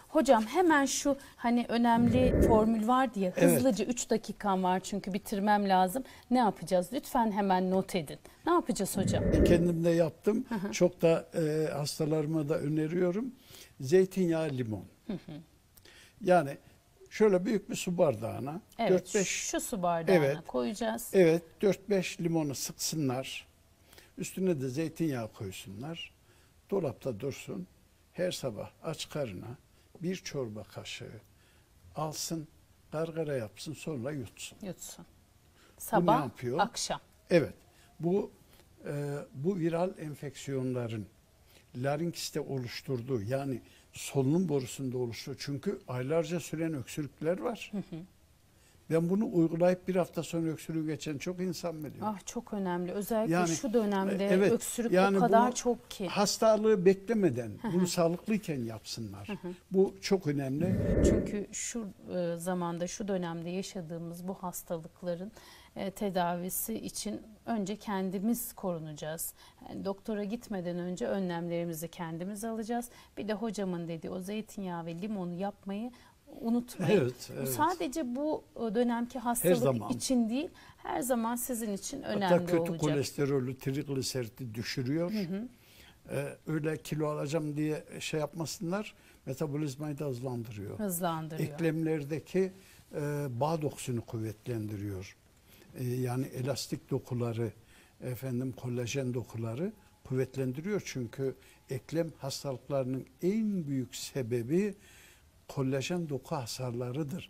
Hocam hemen şu hani önemli formül var diye Evet. hızlıca 3 dakikam var çünkü bitirmem lazım. Ne yapacağız? Lütfen hemen not edin. Ne yapacağız hocam? Kendim de yaptım. Çok da hastalarıma da öneriyorum. Zeytinyağı, limon. Yani şöyle büyük bir su bardağına Evet, 4-5 şu su bardağına evet, koyacağız. evet 4-5 limonu sıksınlar. Üstüne de zeytinyağı koysunlar. Dolapta dursun. Her sabah aç karnına bir çorba kaşığı alsın, gargara yapsın, sonra yutsun. Yutsun. Bu ne Sabah, yapıyor? akşam. Evet. Bu viral enfeksiyonların laringiste oluşturduğu, yani solunum borusunda oluştuğu, çünkü aylarca süren öksürükler var. Ben bunu uygulayıp bir hafta sonra öksürüğü geçen çok insan biliyorum. Ah, çok önemli. Özellikle Yani, şu dönemde evet, öksürük yani o kadar bunu çok ki. hastalığı beklemeden, bunu sağlıklıyken yapsınlar. Bu çok önemli. Çünkü şu zamanda, şu dönemde yaşadığımız bu hastalıkların tedavisi için önce kendimiz korunacağız. Yani doktora gitmeden önce önlemlerimizi kendimiz alacağız. Bir de hocamın dediği o zeytinyağı ve limonu yapmayı unutmayın. Evet, Bu evet. sadece bu dönemki hastalık zaman. için değil, her zaman sizin için Hatta önemli kötü olacak. kolesterolü, trigliseridi düşürüyor. Öyle kilo alacağım diye şey yapmasınlar. Metabolizmayı da hızlandırıyor. Hızlandırıyor. Eklemlerdeki bağ dokusunu kuvvetlendiriyor. Yani elastik dokuları, kolajen dokuları kuvvetlendiriyor. Çünkü eklem hastalıklarının en büyük sebebi kolajen doku hasarlarıdır.